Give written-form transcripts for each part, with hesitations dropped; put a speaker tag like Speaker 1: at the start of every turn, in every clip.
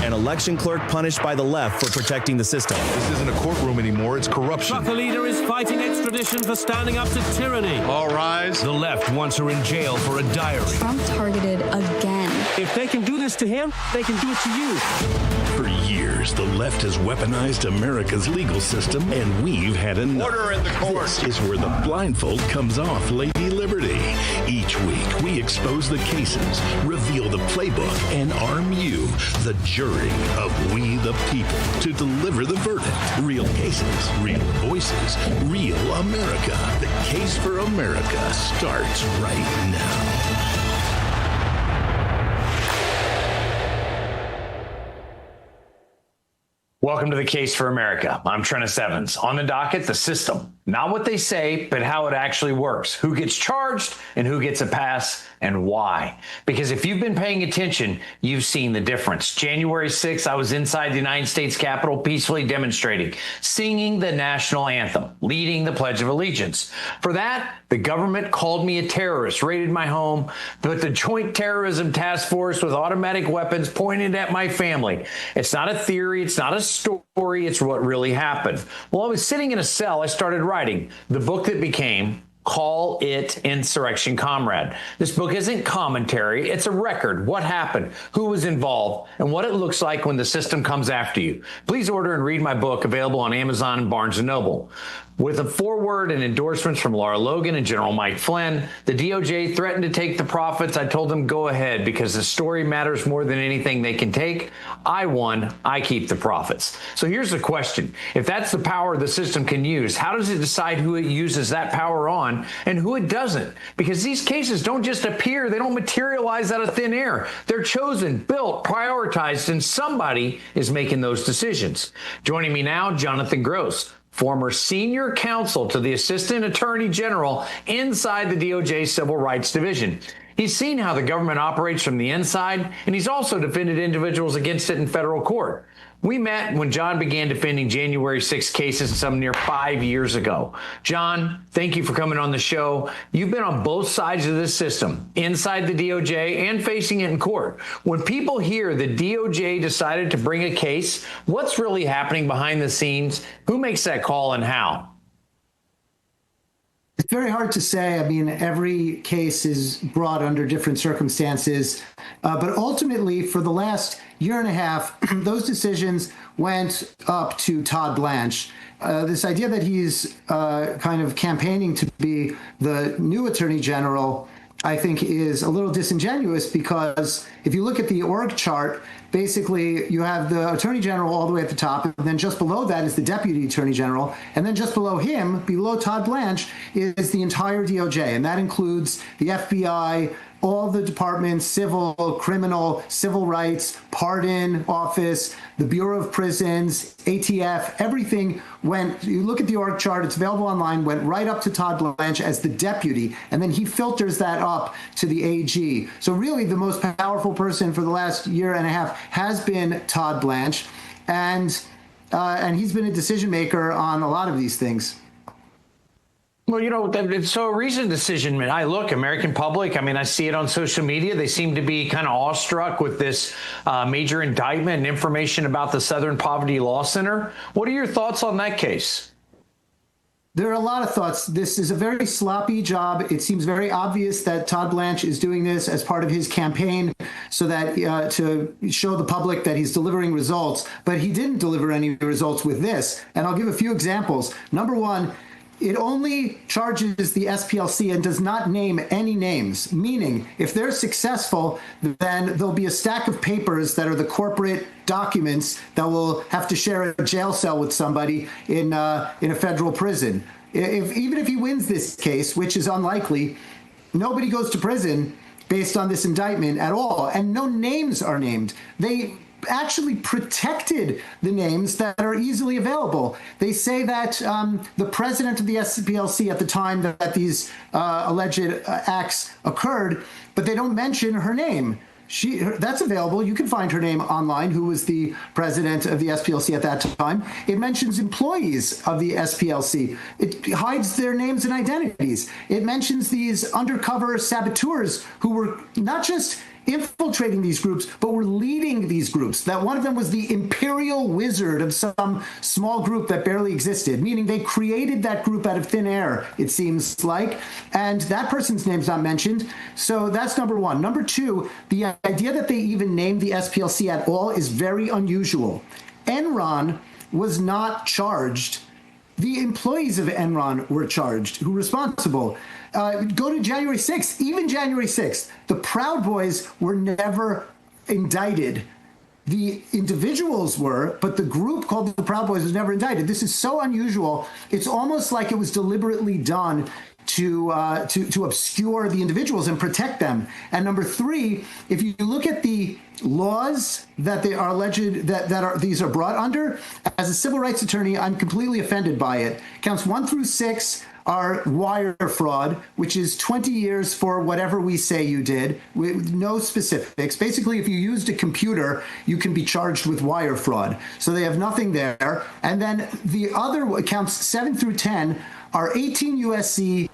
Speaker 1: An election clerk punished by the left for protecting the system.
Speaker 2: This isn't a courtroom anymore, it's corruption.
Speaker 3: Trucker leader is fighting extradition for standing up to tyranny.
Speaker 2: All rise.
Speaker 3: The left wants her in jail for a diary.
Speaker 4: Trump targeted again.
Speaker 3: If they can do this to him, they can do it to you.
Speaker 5: For years, the left has weaponized America's legal system, and we've had enough.
Speaker 2: Order in the court.
Speaker 5: This is where the blindfold comes off Lady Liberty. Each week, we expose the cases, reveal the playbook, and arm you, the jury of We the People, to deliver the verdict. Real cases, real voices, real America. The case for America starts right now.
Speaker 6: Welcome to the Case for America. I'm Treniss Evans. On the docket, the system. Not what they say, but how it actually works. Who gets charged and who gets a pass and why. Because if you've been paying attention, you've seen the difference. January 6th, I was inside the United States Capitol peacefully demonstrating, singing the national anthem, leading the Pledge of Allegiance. For that, the government called me a terrorist, raided my home, put the Joint Terrorism Task Force with automatic weapons pointed at my family. It's not a theory, it's not a story, it's what really happened. While I was sitting in a cell, I started writing the book that became Call It Insurrection Comrade. This book isn't commentary, it's a record. What happened, who was involved, and what it looks like when the system comes after you. Please order and read my book, available on Amazon and Barnes & Noble. With a foreword and endorsements from Laura Logan and General Mike Flynn, the DOJ threatened to take the profits. I told them, go ahead, because the story matters more than anything they can take. I won, I keep the profits. So here's the question. If that's the power the system can use, how does it decide who it uses that power on and who it doesn't? Because these cases don't just appear, they don't materialize out of thin air. They're chosen, built, prioritized, and somebody is making those decisions. Joining me now, Jonathan Gross, former senior counsel to the Assistant Attorney General inside the DOJ Civil Rights Division. He's seen how the government operates from the inside, and he's also defended individuals against it in federal court. We met when John began defending January 6 cases some near 5 years ago. John, thank you for coming on the show. You've been on both sides of this system, inside the DOJ and facing it in court. When people hear the DOJ decided to bring a case, what's really happening behind the scenes? Who makes that call and how?
Speaker 7: It's very hard to say. I mean, every case is brought under different circumstances. But ultimately, for the last year and a half, those decisions went up to Todd Blanche. This idea that he's kind of campaigning to be the new Attorney General, I think, is a little disingenuous, because if you look at the org chart, basically you have the Attorney General all the way at the top, and then just below that is the Deputy Attorney General, and then just below him, below Todd Blanche, is the entire DOJ, and that includes the FBI, all the departments, civil, criminal, civil rights, pardon office, the Bureau of Prisons, ATF, everything went, you look at the org chart, it's available online, went right up to Todd Blanche as the deputy, and then he filters that up to the AG. So really the most powerful person for the last year and a half has been Todd Blanche, and he's been a decision maker on a lot of these things.
Speaker 6: Well, you know, it's so a recent decision. I look, American public, I mean, I see it on social media. They seem to be kind of awestruck with this major indictment and information about the Southern Poverty Law Center. What are your thoughts on that case?
Speaker 7: There are a lot of thoughts. This is a very sloppy job. It seems very obvious that Todd Blanche is doing this as part of his campaign so that to show the public that he's delivering results. But he didn't deliver any results with this. And I'll give a few examples. Number one, it only charges the SPLC and does not name any names, meaning if they're successful, then there'll be a stack of papers that are the corporate documents that will have to share a jail cell with somebody in a federal prison. Even if he wins this case, which is unlikely, nobody goes to prison based on this indictment at all, and no names are named. They actually protected the names that are easily available. They say that the president of the SPLC at the time that these alleged acts occurred, but they don't mention her name. That's available. You can find her name online, who was the president of the SPLC at that time. It mentions employees of the SPLC. It hides their names and identities. It mentions these undercover saboteurs who were not just infiltrating these groups, but were leading these groups. That one of them was the imperial wizard of some small group that barely existed, meaning they created that group out of thin air, it seems like, and that person's name's not mentioned. So that's number one. Number two, the idea that they even named the SPLC at all is very unusual. Enron was not charged. The employees of Enron were charged, who were responsible. Go to January 6th, even January 6th, the Proud Boys were never indicted. The individuals were, but the group called the Proud Boys was never indicted. This is so unusual. It's almost like it was deliberately done to obscure the individuals and protect them. And number three, if you look at the laws that they are alleged these are brought under, as a civil rights attorney, I'm completely offended by it. Counts 1 through 6 are wire fraud, which is 20 years for whatever we say you did, with no specifics. Basically, if you used a computer, you can be charged with wire fraud. So they have nothing there. And then the other counts 7 through 10 are 18 USC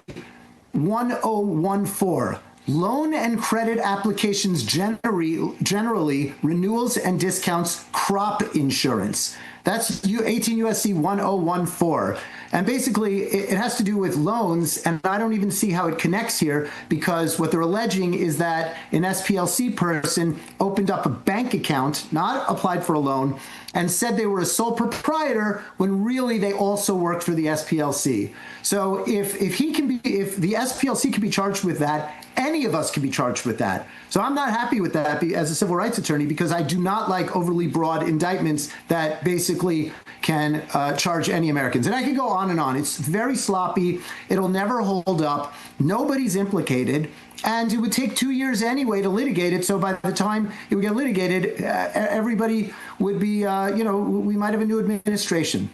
Speaker 7: 1014. Loan and credit applications generally renewals and discounts crop insurance. That's 18 USC 1014. And basically, it has to do with loans, and I don't even see how it connects here, because what they're alleging is that an SPLC person opened up a bank account, not applied for a loan, and said they were a sole proprietor when really they also worked for the SPLC. So if the SPLC can be charged with that, any of us can be charged with that. So I'm not happy with that as a civil rights attorney, because I do not like overly broad indictments that basically can charge any Americans. And I could go on and on. It's very sloppy. It'll never hold up. Nobody's implicated. And it would take 2 years anyway to litigate it. So by the time it would get litigated, everybody would be, we might have a new administration.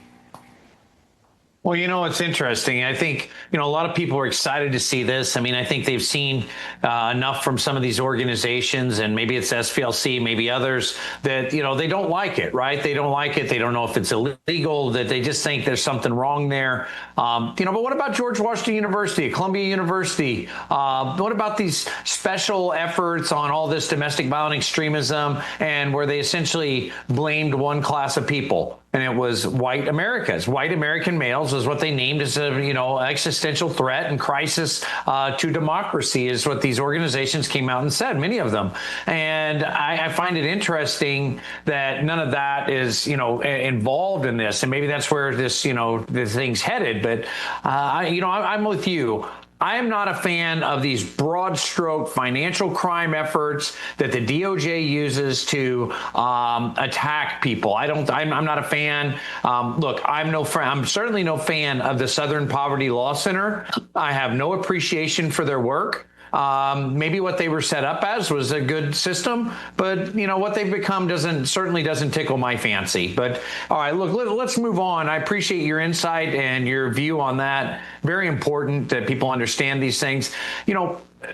Speaker 6: Well, it's interesting. I think, a lot of people are excited to see this. I mean, I think they've seen enough from some of these organizations, and maybe it's SPLC, maybe others, that, they don't like it, right? They don't like it. They don't know if it's illegal, that they just think there's something wrong there. But what about George Washington University, Columbia University? What about these special efforts on all this domestic violent extremism, and where they essentially blamed one class of people? And it was white Americans. White American males is what they named as a, existential threat and crisis to democracy, is what these organizations came out and said, many of them. And I find it interesting that none of that is, involved in this. And maybe that's where this, this thing's headed. But, I'm with you. I am not a fan of these broad stroke financial crime efforts that the DOJ uses to attack people. I'm not a fan. Look, I'm certainly no fan of the Southern Poverty Law Center. I have no appreciation for their work. Maybe what they were set up as was a good system, but what they've become certainly doesn't tickle my fancy. But all right, look, let's move on. I appreciate your insight and your view on that. Very important that people understand these things.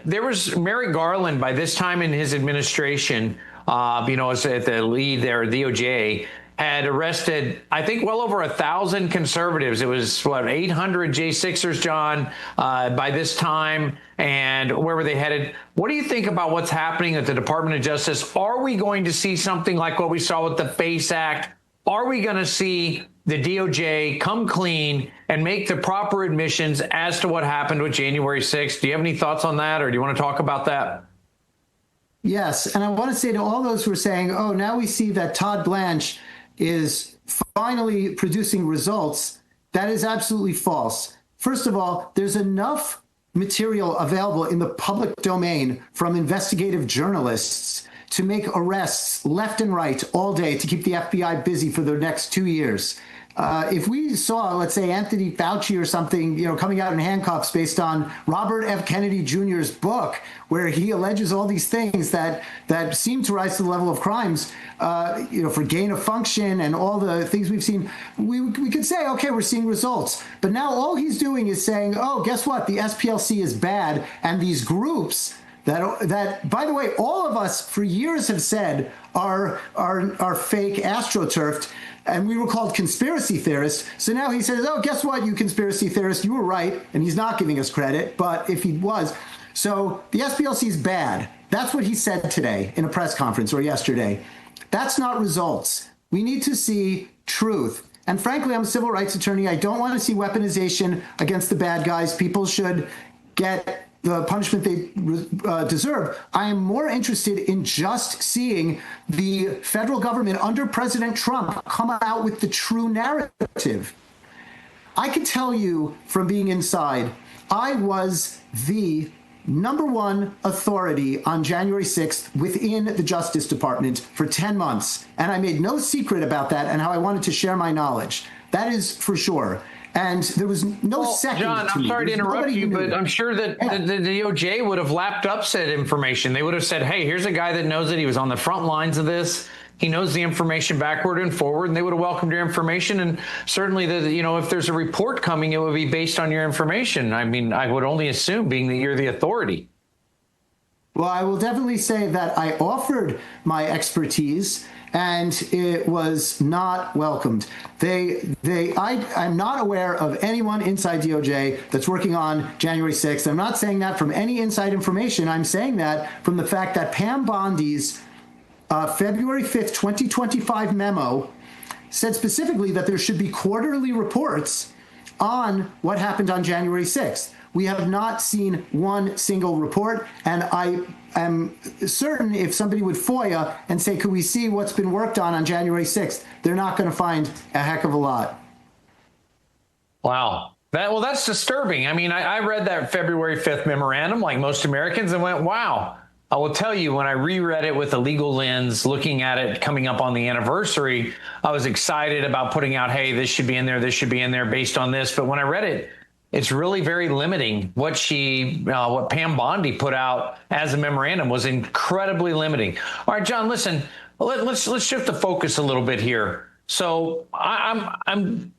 Speaker 6: There was Merrick Garland by this time in his administration, as at the lead there, DOJ, had arrested, I think, well over 1,000 conservatives. It was, 800 J6ers, John, by this time. And where were they headed? What do you think about what's happening at the Department of Justice? Are we going to see something like what we saw with the FACE Act? Are we going to see the DOJ come clean and make the proper admissions as to what happened with January 6th? Do you have any thoughts on that, or do you want to talk about that?
Speaker 7: Yes, and I want to say to all those who are saying, oh, now we see that Todd Blanche is finally producing results, that is absolutely false. First of all, there's enough material available in the public domain from investigative journalists to make arrests left and right all day to keep the FBI busy for the next 2 years. If we saw, let's say, Anthony Fauci or something, coming out in handcuffs based on Robert F. Kennedy Jr.'s book, where he alleges all these things that seem to rise to the level of crimes, for gain of function and all the things we've seen, we could say, okay, we're seeing results. But now all he's doing is saying, oh, guess what? The SPLC is bad, and these groups that, by the way, all of us for years have said are fake, astroturfed, and we were called conspiracy theorists. So now he says, oh, guess what, you conspiracy theorists, you were right, and he's not giving us credit, but if he was. So the SPLC is bad. That's what he said today in a press conference or yesterday. That's not results. We need to see truth. And frankly, I'm a civil rights attorney. I don't want to see weaponization against the bad guys. People should get the punishment they deserve. I am more interested in just seeing the federal government under President Trump come out with the true narrative. I can tell you from being inside, I was the #1 authority on January 6th within the Justice Department for 10 months. And I made no secret about that and how I wanted to share my knowledge. That is for sure. And there was no second.
Speaker 6: John, I'm sorry to interrupt you, but I'm sure that the DOJ would have lapped up said information. They would have said, hey, here's a guy that knows it. He was on the front lines of this. He knows the information backward and forward, and they would have welcomed your information. And certainly, if there's a report coming, it would be based on your information. I mean, I would only assume, being that you're the authority.
Speaker 7: Well, I will definitely say that I offered my expertise, and it was not welcomed. I'm not aware of anyone inside DOJ that's working on January 6th. I'm not saying that from any inside information. I'm saying that from the fact that Pam Bondi's February 5th, 2025 memo said specifically that there should be quarterly reports on what happened on January 6th. We have not seen one single report, and I am certain if somebody would FOIA and say, could we see what's been worked on January 6th, they're not going to find a heck of a lot.
Speaker 6: Wow. That's disturbing. I mean, I read that February 5th memorandum like most Americans and went, wow. I will tell you, when I reread it with a legal lens, looking at it coming up on the anniversary, I was excited about putting out, hey, this should be in there, this should be in there based on this. But when I read it, it's really very limiting. What Pam Bondi put out as a memorandum was incredibly limiting. All right, John, listen, let's shift the focus a little bit here. So I'm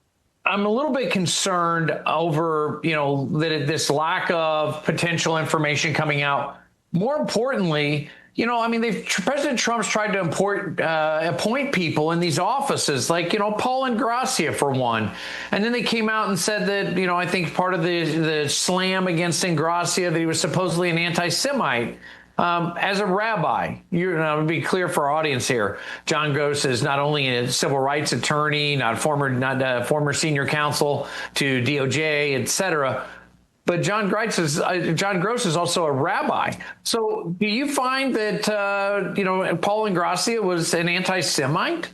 Speaker 6: a little bit concerned over, that this lack of potential information coming out. More importantly, President Trump's tried to appoint people in these offices, like, Paul Ingrassia, for one. And then they came out and said that, I think part of the slam against Ingrassia, that he was supposedly an anti-Semite. As a rabbi, to be clear for our audience here, John Gross is not only a civil rights attorney, not a former senior counsel to DOJ, et cetera, but John Gross is also a rabbi. So do you find that, Paul Ingrassia was an anti-Semite?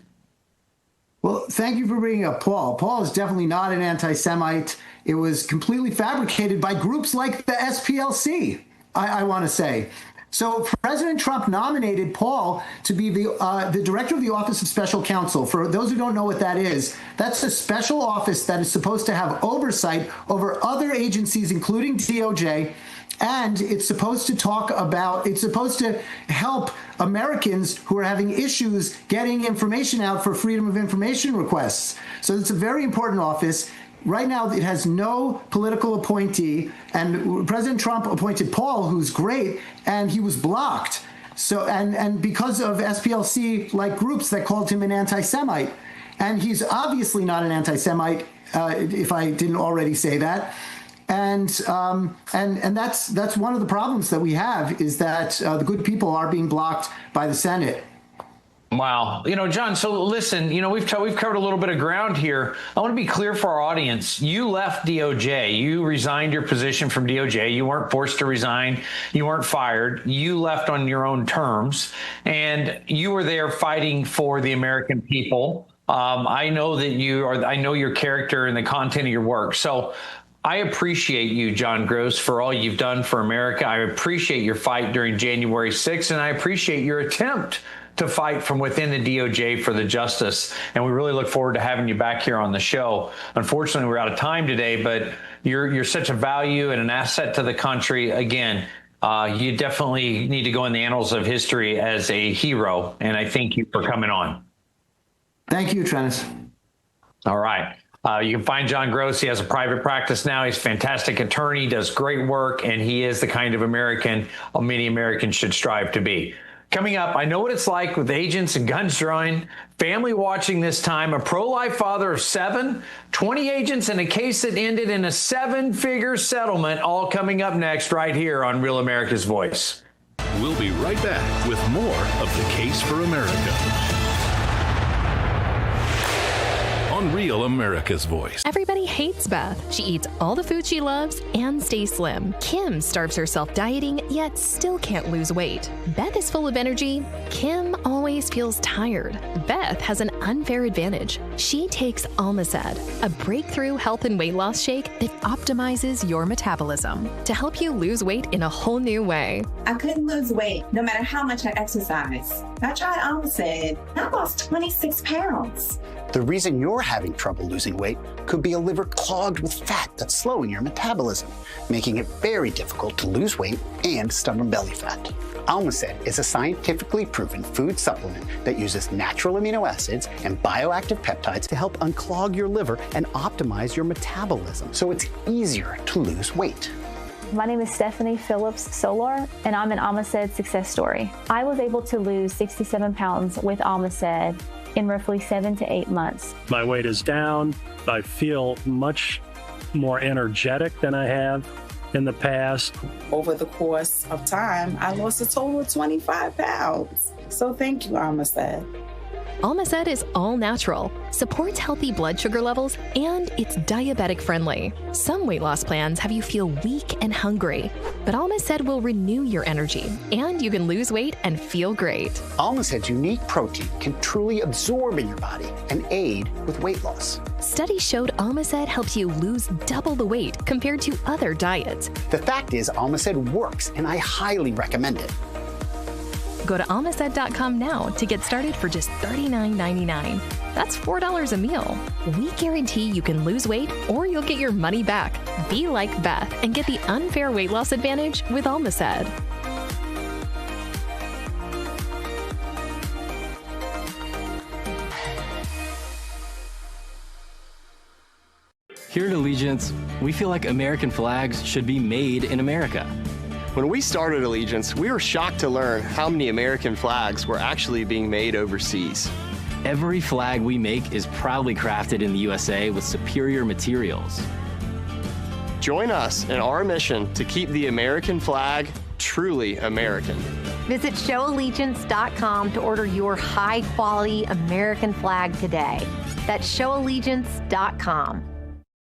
Speaker 7: Well, thank you for bringing up Paul. Paul is definitely not an anti-Semite. It was completely fabricated by groups like the SPLC, I want to say. So President Trump nominated Paul to be the director of the Office of Special Counsel. For those who don't know what that is, that's a special office that is supposed to have oversight over other agencies, including DOJ, and it's supposed to help Americans who are having issues getting information out for freedom of information requests. So it's a very important office. Right now, it has no political appointee, and President Trump appointed Paul, who's great, and he was blocked. So, and because of SPLC-like groups that called him an anti-Semite, and he's obviously not an anti-Semite, if I didn't already say that. And that's one of the problems that we have, is that the good people are being blocked by the Senate.
Speaker 6: Wow. John, so listen, we've covered a little bit of ground here. I want to be clear for our audience. You left DOJ. You resigned your position from DOJ. You weren't forced to resign. You weren't fired. You left on your own terms, and you were there fighting for the American people. I know that I know your character and the content of your work. So I appreciate you, John Gross, for all you've done for America. I appreciate your fight during January 6th, and I appreciate your attempt to fight from within the DOJ for the justice. And we really look forward to having you back here on the show. Unfortunately, we're out of time today, but you're such a value and an asset to the country. Again, you definitely need to go in the annals of history as a hero. And I thank you for coming on.
Speaker 7: Thank you, Treniss.
Speaker 6: All right. You can find John Gross. He has a private practice now. He's a fantastic attorney, does great work, and he is the kind of American many Americans should strive to be. Coming up, I know what it's like with agents and guns drawing, family watching this time, a pro-life father of 7, 20 agents, and a case that ended in a 7-figure settlement, all coming up next right here on Real America's Voice.
Speaker 5: We'll be right back with more of The Case for America on Real America's Voice.
Speaker 8: Everybody hates Beth. She eats all the food she loves and stays slim. Kim starves herself dieting, yet still can't lose weight. Beth is full of energy. Kim always feels tired. Beth has an unfair advantage. She takes Almaced, a breakthrough health and weight loss shake that optimizes your metabolism to help you lose weight in a whole new way.
Speaker 9: I couldn't lose weight no matter how much I exercise. I tried Almaced. I lost 26 pounds.
Speaker 10: The reason you're having trouble losing weight could be a liver clogged with fat that's slowing your metabolism, making it very difficult to lose weight and stubborn belly fat. Almaced is a scientifically proven food supplement that uses natural amino acids and bioactive peptides to help unclog your liver and optimize your metabolism, so it's easier to lose weight.
Speaker 11: My name is Stephanie Phillips Solar, and I'm an Almaced success story. I was able to lose 67 pounds with Almaced in roughly 7 to 8 months.
Speaker 12: My weight is down. I feel much more energetic than I have in the past.
Speaker 13: Over the course of time, I lost a total of 25 pounds. So thank you, Almaced.
Speaker 8: Almaced is all natural, supports healthy blood sugar levels, and it's diabetic friendly. Some weight loss plans have you feel weak and hungry, but Almaced will renew your energy, and you can lose weight and feel great.
Speaker 10: Almaced's unique protein can truly absorb in your body and aid with weight loss.
Speaker 8: Studies showed Almaced helps you lose double the weight compared to other diets.
Speaker 10: The fact is, Almaced works, and I highly recommend it.
Speaker 8: Go to almaced.com now to get started for just $39.99. That's $4 a meal. We guarantee you can lose weight or you'll get your money back. Be like Beth and get the unfair weight loss advantage with Almaced.
Speaker 14: Here at Allegiance, we feel like American flags should be made in America.
Speaker 15: When we started Allegiance, we were shocked to learn how many American flags were actually being made overseas.
Speaker 14: Every flag we make is proudly crafted in the USA with superior materials.
Speaker 15: Join us in our mission to keep the American flag truly American.
Speaker 16: Visit showallegiance.com to order your high-quality American flag today. That's showallegiance.com.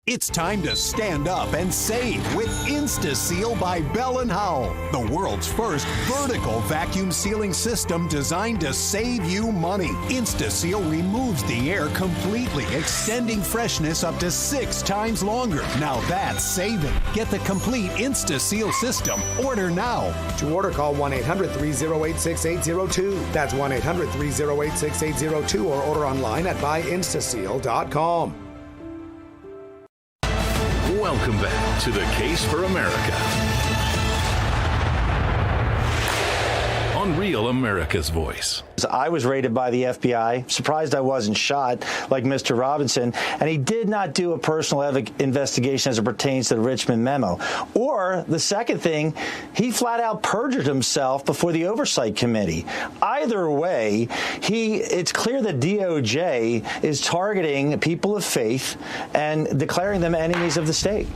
Speaker 17: It's time to stand up and save with InstaSeal by Bell & Howell, the world's first vertical vacuum sealing system designed to save you money. InstaSeal removes the air completely, extending freshness up to 6 times longer. Now that's saving. Get the complete InstaSeal system. Order now.
Speaker 18: To order, call 1-800-308-6802. That's 1-800-308-6802 or order online at buyinstaseal.com.
Speaker 5: Welcome back to The Case for America on Real America's Voice.
Speaker 19: I was raided by the FBI. Surprised I wasn't shot like Mr. Robinson. And he did not do a personal investigation as it pertains to the Richmond memo. Or the second thing, he flat out perjured himself before the Oversight Committee. Either way, it's clear that DOJ is targeting people of faith and declaring them enemies of the state.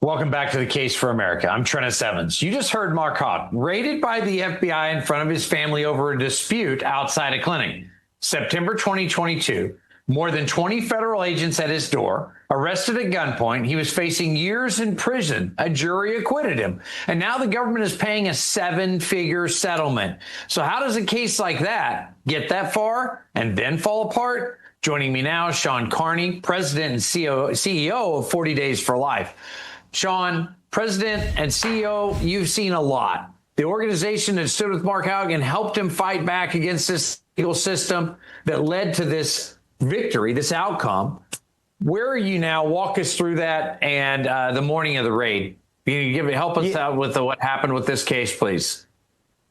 Speaker 6: Welcome back to The Case for America. I'm Treniss Evans. You just heard Mark Houck, raided by the FBI in front of his family over a dispute outside a clinic. September 2022, more than 20 federal agents at his door, arrested at gunpoint. He was facing years in prison. A jury acquitted him. And now the government is paying a 7-figure settlement. So how does a case like that get that far and then fall apart? Joining me now, Sean Carney, president and CEO of 40 Days for Life. Sean, president and CEO, you've seen a lot. The organization that stood with Mark Houck and helped him fight back against this legal system that led to this victory, this outcome. Where are you now? Walk us through that and the morning of the raid. Help us out with what happened with this case, please.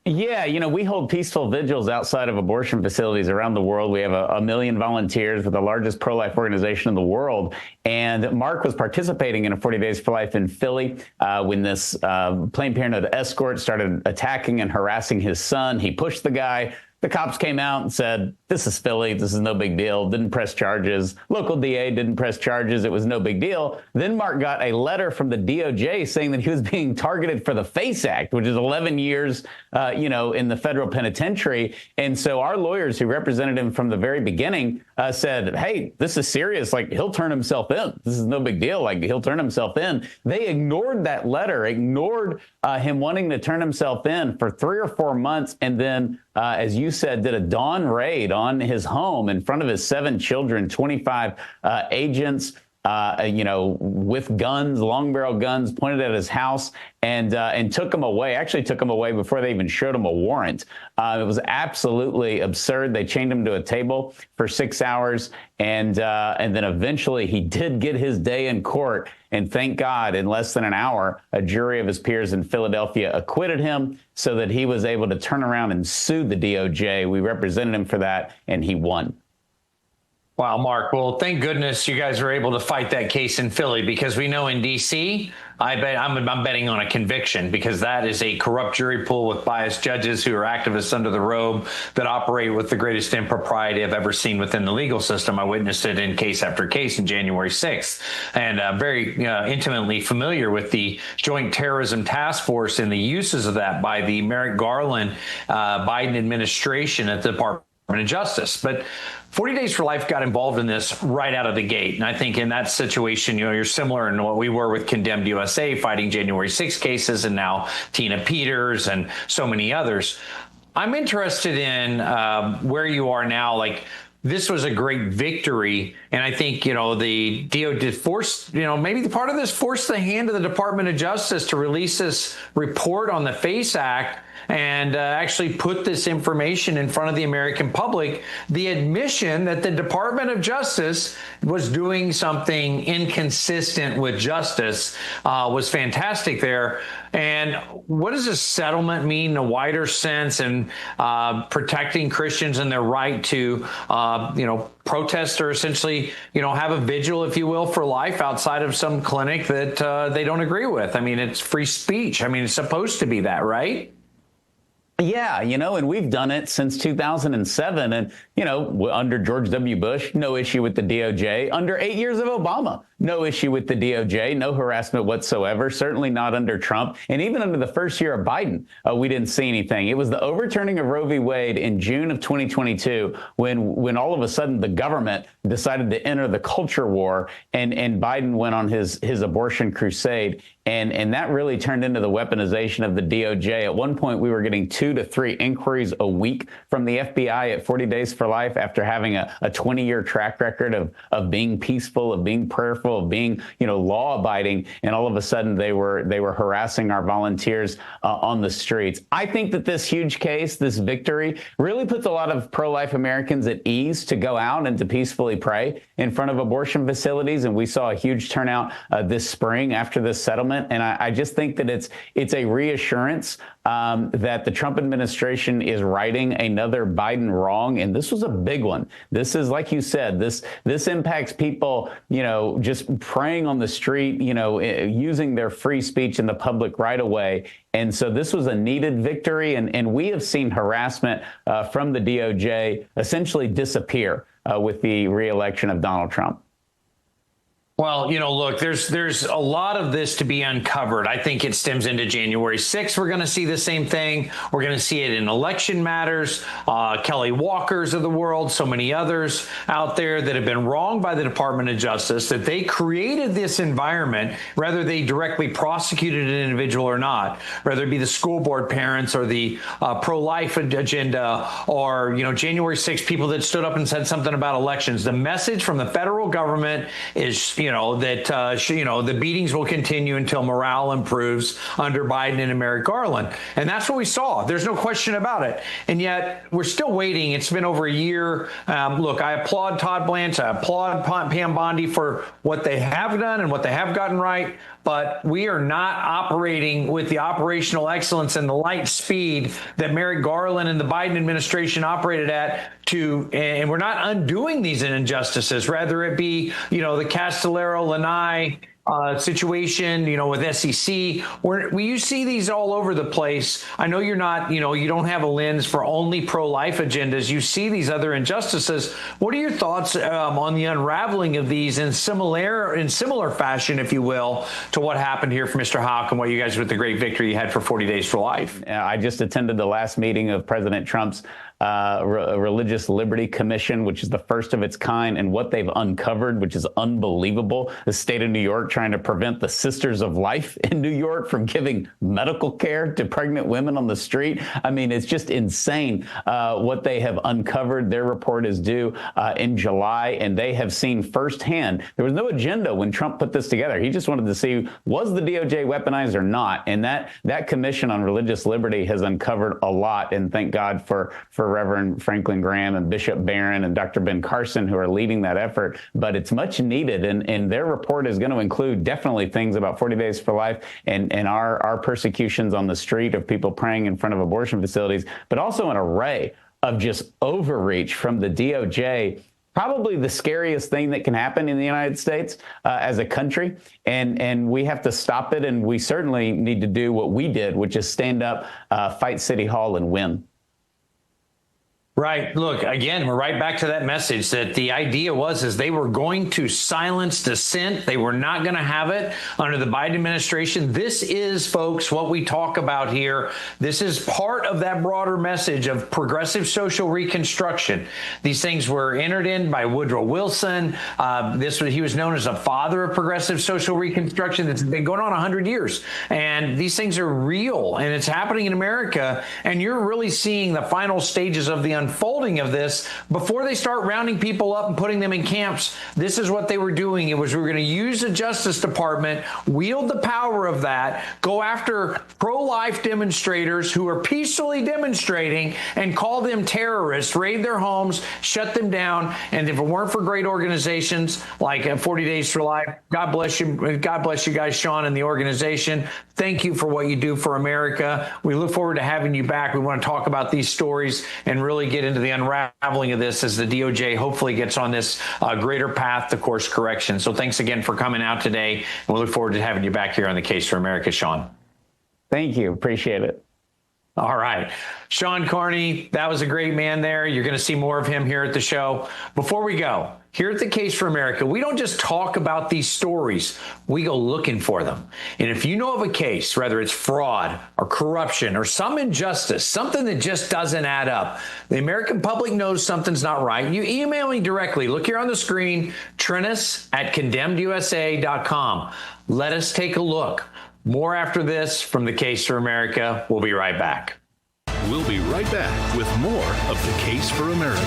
Speaker 20: Yeah, we hold peaceful vigils outside of abortion facilities around the world. We have a million volunteers with the largest pro-life organization in the world. And Mark was participating in a 40 Days for Life in Philly when this Planned Parenthood escort started attacking and harassing his son. He pushed the guy, The cops came out and said, this is Philly. This is no big deal. Didn't press charges. Local DA didn't press charges. It was no big deal. Then Mark got a letter from the DOJ saying that he was being targeted for the FACE Act, which is 11 years, in the federal penitentiary. And so our lawyers who represented him from the very beginning said, hey, this is serious. Like, he'll turn himself in. This is no big deal. Like, he'll turn himself in. They ignored that letter, ignored him wanting to turn himself in for 3 or 4 months. And then, as you said, did a dawn raid on his home in front of his 7 children, 25 agents, with guns, long barrel guns pointed at his house, and took him away. Actually took him away before they even showed him a warrant. It was absolutely absurd. They chained him to a table for 6 hours, and then eventually he did get his day in court. And thank God, in less than an hour, a jury of his peers in Philadelphia acquitted him so that he was able to turn around and sue the DOJ. We represented him for that, and he won.
Speaker 6: Wow, Mark. Well, thank goodness you guys were able to fight that case in Philly, because we know in D.C., I'm betting on a conviction, because that is a corrupt jury pool with biased judges who are activists under the robe that operate with the greatest impropriety I've ever seen within the legal system. I witnessed it in case after case in January 6th, and very intimately familiar with the Joint Terrorism Task Force and the uses of that by the Merrick Garland Biden administration at the Department of Justice. But 40 Days for Life got involved in this right out of the gate. And I think in that situation, you're similar in what we were with Condemned USA, fighting January 6 cases, and now Tina Peters and so many others. I'm interested in where you are now. Like, this was a great victory. And I think, the DOJ forced, maybe the part of this forced the hand of the Department of Justice to release this report on the FACE Act and actually put this information in front of the American public. The admission that the Department of Justice was doing something inconsistent with justice was fantastic there. And what does this settlement mean in a wider sense, and protecting Christians and their right to, protest, or essentially, have a vigil, if you will, for life outside of some clinic that they don't agree with? I mean, it's free speech. I mean, it's supposed to be that, right?
Speaker 20: Yeah, and we've done it since 2007. And, under George W. Bush, no issue with the DOJ. Under 8 years of Obama, no issue with the DOJ, no harassment whatsoever, certainly not under Trump. And even under the first year of Biden, we didn't see anything. It was the overturning of Roe v. Wade in June of 2022 when all of a sudden the government decided to enter the culture war, and Biden went on his abortion crusade. And that really turned into the weaponization of the DOJ. At one point, we were getting 2 to 3 inquiries a week from the FBI at 40 Days for Life, after having a 20-year track record of being peaceful, of being prayerful, of being, law-abiding. And all of a sudden, they were harassing our volunteers on the streets. I think that this huge case, this victory, really puts a lot of pro-life Americans at ease to go out and to peacefully pray in front of abortion facilities. And we saw a huge turnout this spring after this settlement. And I just think that it's a reassurance that the Trump administration is righting another Biden wrong. And this was a big one. This is, like you said, this impacts people, just praying on the street, using their free speech in the public right away. And so this was a needed victory. And we have seen harassment from the DOJ essentially disappear with the reelection of Donald Trump.
Speaker 6: Well, look, there's a lot of this to be uncovered. I think it stems into January 6th. We're going to see the same thing. We're going to see it in election matters. Kelly Walkers of the world, so many others out there that have been wronged by the Department of Justice, that they created this environment, whether they directly prosecuted an individual or not, whether it be the school board parents or the pro-life agenda, or, January 6th, people that stood up and said something about elections. The message from the federal government is, the beatings will continue until morale improves under Biden and Merrick Garland. And that's what we saw. There's no question about it. And yet we're still waiting. It's been over a year. Look, I applaud Todd Blanche. I applaud Pam Bondi for what they have done and what they have gotten right. But we are not operating with the operational excellence and the light speed that Merrick Garland and the Biden administration operated at and we're not undoing these injustices. Rather it be, the Castellaro, Lanai, situation, with SEC, where you see these all over the place. I know you're not, you don't have a lens for only pro-life agendas. You see these other injustices. What are your thoughts on the unraveling of these in similar fashion, if you will, to what happened here for Mr. Houck and what you guys with the great victory you had for 40 Days for Life?
Speaker 20: I just attended the last meeting of President Trump's Religious Liberty Commission, which is the first of its kind, and what they've uncovered, which is unbelievable. The state of New York trying to prevent the Sisters of Life in New York from giving medical care to pregnant women on the street. I mean, it's just insane what they have uncovered. Their report is due in July, and they have seen firsthand. There was no agenda when Trump put this together. He just wanted to see, was the DOJ weaponized or not? And that Commission on Religious Liberty has uncovered a lot, and thank God for Reverend Franklin Graham and Bishop Barron and Dr. Ben Carson, who are leading that effort. But it's much needed, and their report is going to include definitely things about 40 Days for Life and our persecutions on the street of people praying in front of abortion facilities, but also an array of just overreach from the DOJ. Probably the scariest thing that can happen in the United States as a country, and we have to stop it, and we certainly need to do what we did, which is stand up, fight City Hall, and win.
Speaker 6: Right. Look, again, we're right back to that message that the idea is they were going to silence dissent. They were not going to have it under the Biden administration. This is, folks, what we talk about here. This is part of that broader message of progressive social reconstruction. These things were entered in by Woodrow Wilson. He was known as a father of progressive social reconstruction. That's been going on 100 years. And these things are real, and it's happening in America. And you're really seeing the final stages of the unfolding of this before they start rounding people up and putting them in camps. This is what they were doing. We were going to use the Justice Department, wield the power of that, go after pro-life demonstrators who are peacefully demonstrating and call them terrorists, raid their homes, shut them down. And if it weren't for great organizations like 40 Days for Life, God bless you. God bless you guys, Sean, and the organization. Thank you for what you do for America. We look forward to having you back. We want to talk about these stories and really get into the unraveling of this as the DOJ hopefully gets on this greater path to course correction. So thanks again for coming out today. And we look forward to having you back here on the Case for America, Sean.
Speaker 20: Thank you. Appreciate it.
Speaker 6: All right. Sean Carney, that was a great man there. You're going to see more of him here at the show. Before we go, here at the Case for America, we don't just talk about these stories. We go looking for them. And if you know of a case, whether it's fraud or corruption or some injustice, something that just doesn't add up, the American public knows something's not right, you email me directly. Look here on the screen, Treniss@condemnedusa.com. Let us take a look. More after this from the Case for America. We'll be right back.
Speaker 5: We'll be right back with more of the Case for America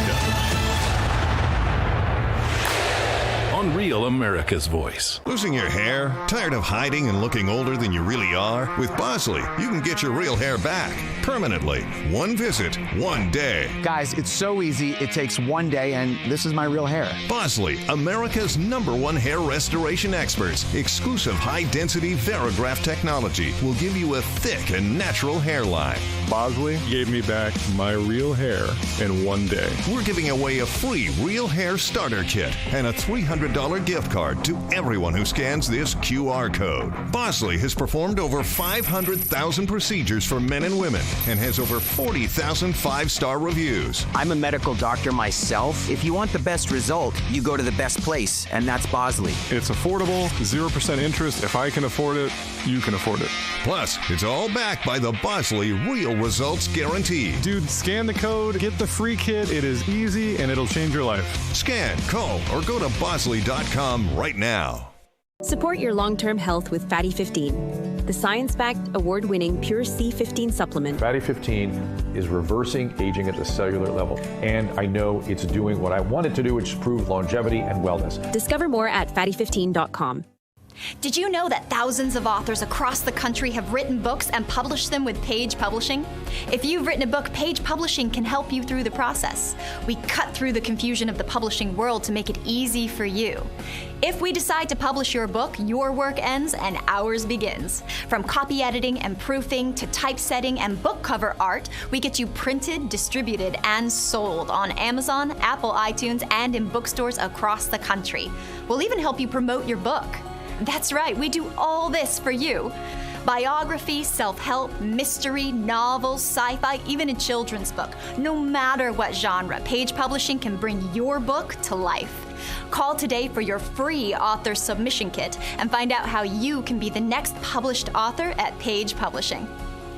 Speaker 5: on Real America's Voice.
Speaker 21: Losing your hair? Tired of hiding and looking older than you really are? With Bosley, you can get your real hair back permanently. One visit, one day.
Speaker 22: Guys, it's so easy. It takes one day, and this is my real hair.
Speaker 21: Bosley, America's #1 hair restoration experts. Exclusive high-density Verigraph technology will give you a thick and natural hairline.
Speaker 2: Bosley gave me back my real hair in one day.
Speaker 21: We're giving away a free real hair starter kit and a $300 gift card to everyone who scans this QR code. Bosley has performed over 500,000 procedures for men and women and has over 40,000 five-star reviews.
Speaker 22: I'm a medical doctor myself. If you want the best result, you go to the best place, and that's Bosley.
Speaker 2: It's affordable, 0% interest. If I can afford it, you can afford it.
Speaker 21: Plus, it's all backed by the Bosley Real Results Guarantee.
Speaker 2: Dude, scan the code, get the free kit. It is easy, and it'll change your life.
Speaker 21: Scan, call, or go to Bosley.com right now.
Speaker 23: Support your long-term health with Fatty 15, the science-backed, award-winning Pure C15 supplement.
Speaker 24: Fatty 15 is reversing aging at the cellular level, and I know it's doing what I want it to do, which is improve longevity and wellness.
Speaker 23: Discover more at fatty15.com.
Speaker 25: Did you know that thousands of authors across the country have written books and published them with Page Publishing? If you've written a book, Page Publishing can help you through the process. We cut through the confusion of the publishing world to make it easy for you. If we decide to publish your book, your work ends and ours begins. From copy editing and proofing to typesetting and book cover art, we get you printed, distributed, and sold on Amazon, Apple iTunes, and in bookstores across the country. We'll even help you promote your book. That's right, we do all this for you. Biography, self-help, mystery, novels, sci-fi, even a children's book. No matter what genre, Page Publishing can bring your book to life. Call today for your free author submission kit and find out how you can be the next published author at Page Publishing.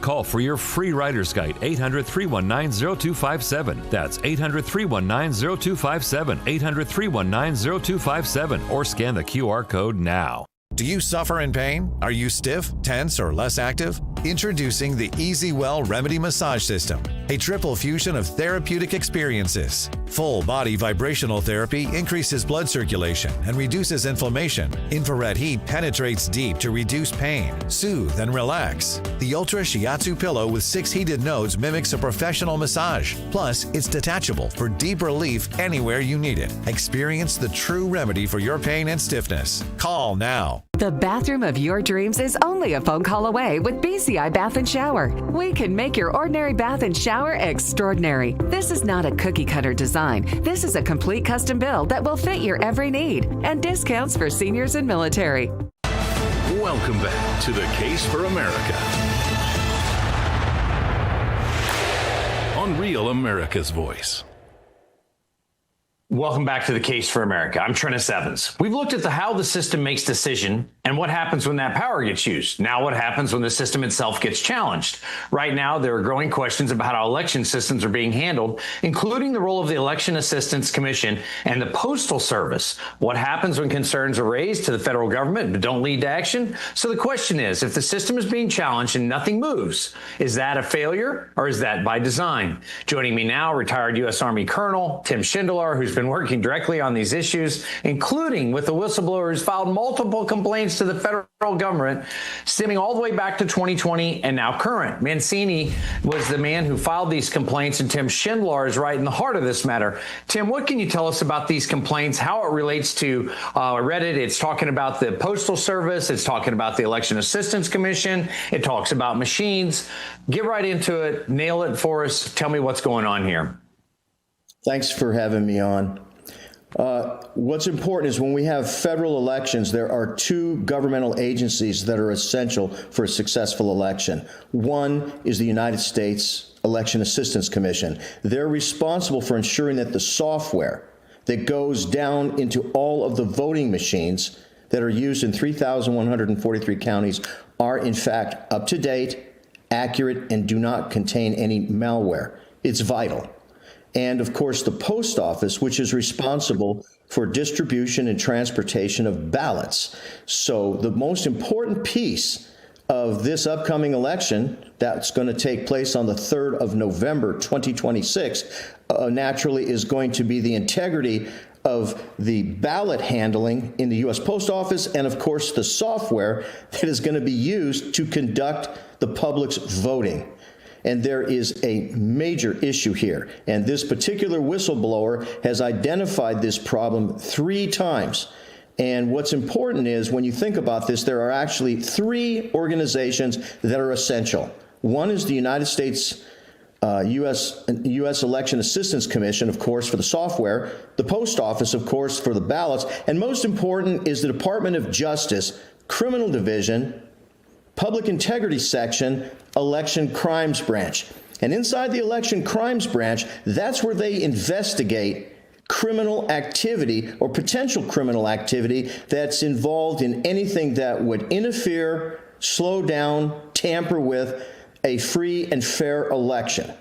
Speaker 1: Call for your free writer's guide, 800-319-0257. That's 800-319-0257, 800-319-0257, or scan the QR code now.
Speaker 3: Do you suffer in pain? Are you stiff, tense, or less active? Introducing the Easy Well Remedy Massage System, a triple fusion of therapeutic experiences. Full body vibrational therapy increases blood circulation and reduces inflammation. Infrared heat penetrates deep to reduce pain, soothe, and relax. The Ultra Shiatsu pillow with 6 heated nodes mimics a professional massage. Plus, it's detachable for deep relief anywhere you need it. Experience the true remedy for your pain and stiffness. Call now.
Speaker 4: The bathroom of your dreams is only a phone call away with BCI Bath and Shower. We can make your ordinary bath and shower extraordinary. This is not a cookie cutter design. This is a complete custom build that will fit your every need, and discounts for seniors and military.
Speaker 5: Welcome back to The Case for America on Real America's Voice.
Speaker 6: Welcome back to The Case for America. I'm Treniss Evans. We've looked at how the system makes decision and what happens when that power gets used. Now what happens when the system itself gets challenged? Right now, there are growing questions about how election systems are being handled, including the role of the Election Assistance Commission and the Postal Service. What happens when concerns are raised to the federal government but don't lead to action? So the question is, if the system is being challenged and nothing moves, is that a failure or is that by design? Joining me now, retired U.S. Army Colonel Tim Schindler, who's been working directly on these issues, including with the whistleblower who's filed multiple complaints to the federal government, stemming all the way back to 2020 and now current. Mancini was the man who filed these complaints, and Tim Schindler is right in the heart of this matter. Tim, what can you tell us about these complaints, how it relates to, I read it, it's talking about the Postal Service, it's talking about the Election Assistance Commission, it talks about machines. Get right into it, nail it for us, tell me what's going on here.
Speaker 7: Thanks for having me on. What's important is when we have federal elections, there are 2 governmental agencies that are essential for a successful election. One is the United States Election Assistance Commission. They're responsible for ensuring that the software that goes down into all of the voting machines that are used in 3,143 counties are in fact up to date, accurate, and do not contain any malware. It's vital. And of course, the post office, which is responsible for distribution and transportation of ballots. So the most important piece of this upcoming election that's going to take place on the 3rd of November, 2026, naturally is going to be the integrity of the ballot handling in the U.S. Post Office and, of course, the software that is going to be used to conduct the public's voting. And there is a major issue here. And this particular whistleblower has identified this problem 3 times. And what's important is when you think about this, there are actually 3 organizations that are essential. One is the United States U.S. Election Assistance Commission, of course, for the software, the Post Office, of course, for the ballots, and most important is the Department of Justice, Criminal Division, Public Integrity Section, Election Crimes Branch. And inside the Election Crimes Branch, that's where they investigate criminal activity or potential criminal activity that's involved in anything that would interfere, slow down, tamper with a free and fair election.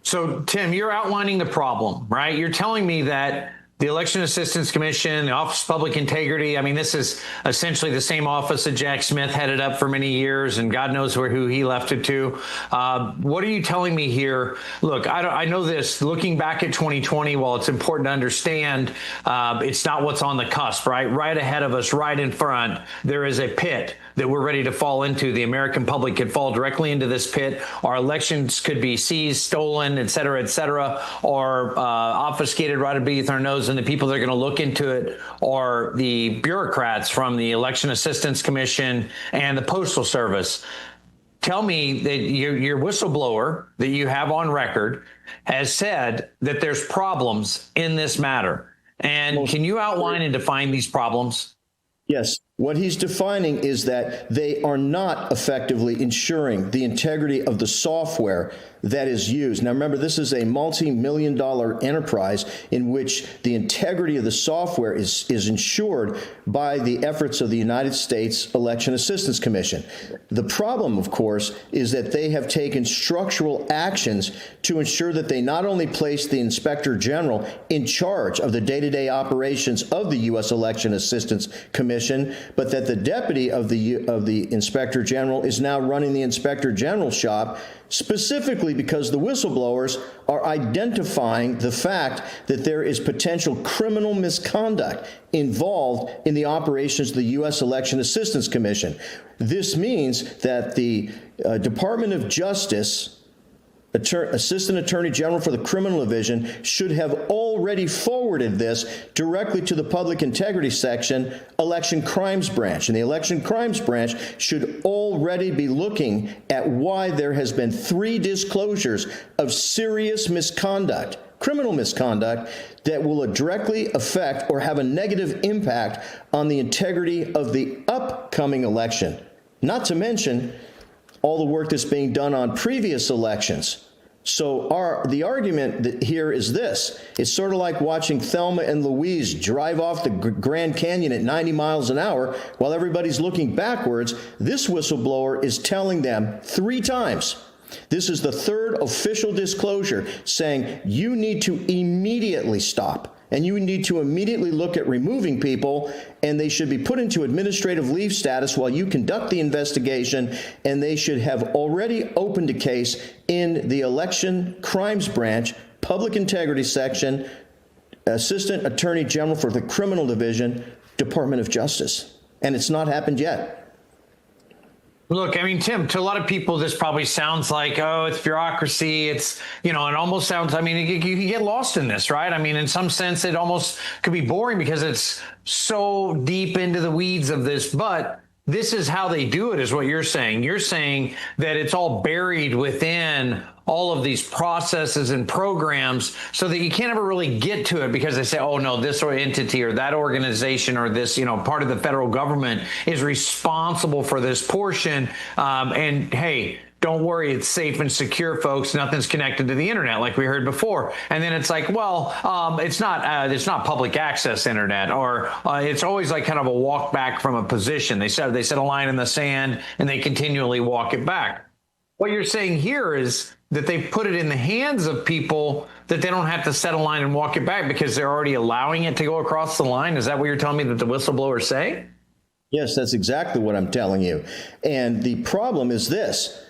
Speaker 7: So,
Speaker 6: Tim, you're outlining the problem, right? You're telling me that the Election Assistance Commission, the Office of Public Integrity, I mean, this is essentially the same office that Jack Smith headed up for many years, and God knows who he left it to. What are you telling me here? Look, I know this. Looking back at 2020, while it's important to understand, it's not what's on the cusp, right? Right ahead of us, right in front, there is a pit that we're ready to fall into. The American public could fall directly into this pit. Our elections could be seized, stolen, et cetera, or obfuscated right beneath our nose. And the people that are going to look into it are the bureaucrats from the Election Assistance Commission and the Postal Service. Tell me that your whistleblower that you have on record has said that there's problems in this matter. And can you outline and define these problems?
Speaker 7: Yes. What he's defining is that they are not effectively ensuring the integrity of the software that is used. Now, remember, this is a multi-million-dollar enterprise in which the integrity of the software is ensured by the efforts of the United States Election Assistance Commission. The problem, of course, is that they have taken structural actions to ensure that they not only place the Inspector General in charge of the day-to-day operations of the U.S. Election Assistance Commission, but that the deputy of the Inspector General is now running the Inspector General shop, specifically because the whistleblowers are identifying the fact that there is potential criminal misconduct involved in the operations of the U.S. Election Assistance Commission. This means that the Department of Justice Assistant Attorney General for the Criminal Division should have already forwarded this directly to the Public Integrity Section Election Crimes Branch. And the Election Crimes Branch should already be looking at why there has been 3 disclosures of serious misconduct, criminal misconduct, that will directly affect or have a negative impact on the integrity of the upcoming election. Not to mention all the work that's being done on previous elections. So the argument here is this. It's sort of like watching Thelma and Louise drive off the Grand Canyon at 90 miles an hour while everybody's looking backwards. This whistleblower is telling them 3 times. This is the 3rd official disclosure saying you need to immediately stop. And you need to immediately look at removing people, and they should be put into administrative leave status while you conduct the investigation, and they should have already opened a case in the Election Crimes Branch, Public Integrity Section, Assistant Attorney General for the Criminal Division, Department of Justice. And it's not happened yet.
Speaker 6: Look, I mean, Tim, to a lot of people, this probably sounds like, oh, it's bureaucracy. It's, it almost sounds, I mean, you can get lost in this, right? I mean, in some sense, it almost could be boring because it's so deep into the weeds of this. But this is how they do it, is what you're saying. You're saying that it's all buried within all of these processes and programs so that you can't ever really get to it because they say, oh, no, this entity or that organization or this, part of the federal government is responsible for this portion. And hey, don't worry, it's safe and secure, folks. Nothing's connected to the internet, like we heard before. And then it's like, well, it's not public access internet, or it's always like kind of a walk back from a position. They set a line in the sand and they continually walk it back. What you're saying here is that they put it in the hands of people that they don't have to set a line and walk it back because they're already allowing it to go across the line. Is that what you're telling me that the whistleblowers say?
Speaker 7: Yes, that's exactly what I'm telling you. And the problem is this.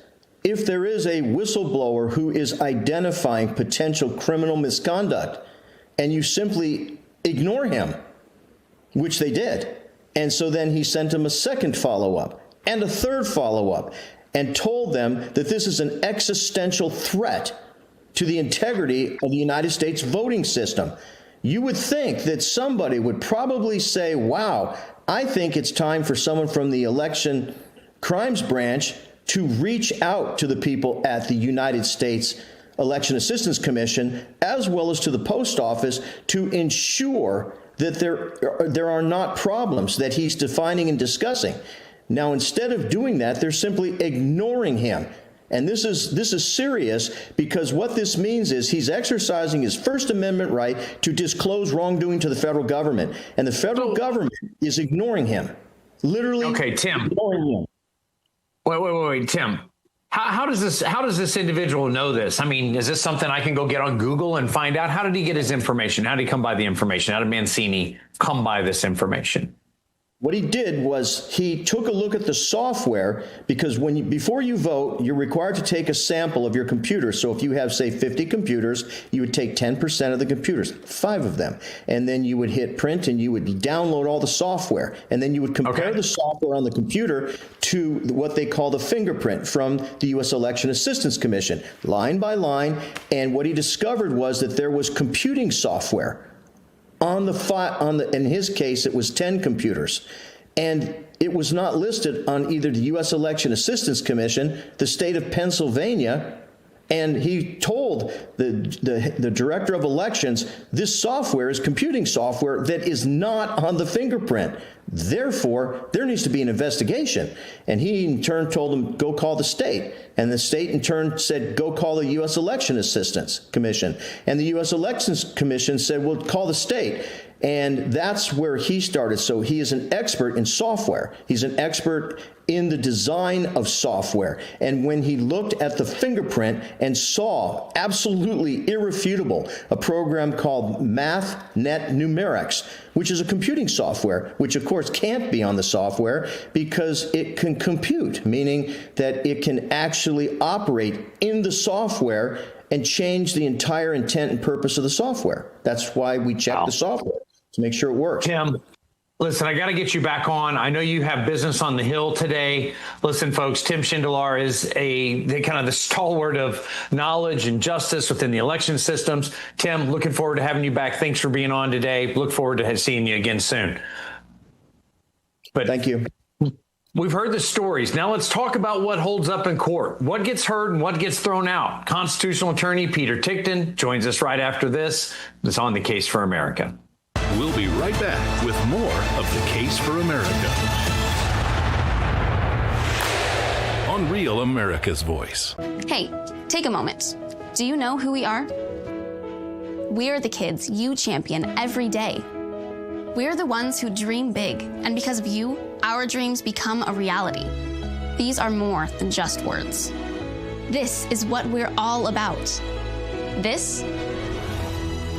Speaker 7: If there is a whistleblower who is identifying potential criminal misconduct and you simply ignore him, which they did, and so then he sent him a second follow-up and a third follow-up and told them that this is an existential threat to the integrity of the United States voting system, you would think that somebody would probably say, wow, I think it's time for someone from the Election Crimes Branch to reach out to the people at the United States Election Assistance Commission, as well as to the post office, to ensure that there are not problems that he's defining and discussing. Now, instead of doing that, they're simply ignoring him. And this is serious, because what this means is he's exercising his First Amendment right to disclose wrongdoing to the federal government. And the federal government is ignoring him. Literally.
Speaker 6: Okay, Tim.
Speaker 7: Ignoring him.
Speaker 6: Wait, Tim. How does this individual know this? I mean, is this something I can go get on Google and find out? How did he get his information? How did he come by the information? How did Mancini come by this information?
Speaker 7: What he did was he took a look at the software, because before you vote, you're required to take a sample of your computer. So if you have, say, 50 computers, you would take 10% of the computers, 5 of them, and then you would hit print and you would download all the software. And then you would compare the software on the computer to what they call the fingerprint from the U.S. Election Assistance Commission, line by line. And what he discovered was that there was computing software in his case, it was 10 computers, and it was not listed on either the U.S. Election Assistance Commission, the state of Pennsylvania, and he told the director of elections, this software is computing software that is not on the fingerprint. Therefore, there needs to be an investigation. And he in turn told them, go call the state. And the state in turn said, go call the U.S. Election Assistance Commission. And the U.S. Elections Commission said, well, call the state. And that's where he started. So he is an expert in software. He's an expert in the design of software. And when he looked at the fingerprint and saw absolutely irrefutable a program called MathNet Numerics, which is a computing software, which of course can't be on the software because it can compute, meaning that it can actually operate in the software and change the entire intent and purpose of the software. That's why we check the software to make sure it works.
Speaker 6: Tim, listen, I got to get you back on. I know you have business on the Hill today. Listen, folks, Tim Schindler is the stalwart of knowledge and justice within the election systems. Tim, looking forward to having you back. Thanks for being on today. Look forward to seeing you again soon. But
Speaker 7: thank you.
Speaker 6: We've heard the stories. Now let's talk about what holds up in court. What gets heard and what gets thrown out. Constitutional attorney Peter Tickton joins us right after this. It's on The Case for America.
Speaker 5: We'll be right back with more of The Case for America on Real America's Voice.
Speaker 9: Hey, take a moment. Do you know who we are? We are the kids you champion every day. We're the ones who dream big, and because of you, our dreams become a reality. These are more than just words. This is what we're all about. This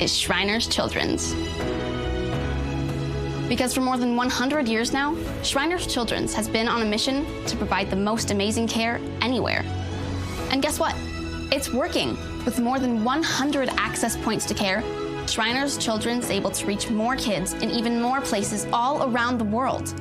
Speaker 9: is Shriners Children's. Because for more than 100 years now, Shriners Children's has been on a mission to provide the most amazing care anywhere. And guess what? It's working. With more than 100 access points to care, Shriners Children's is able to reach more kids in even more places all around the world.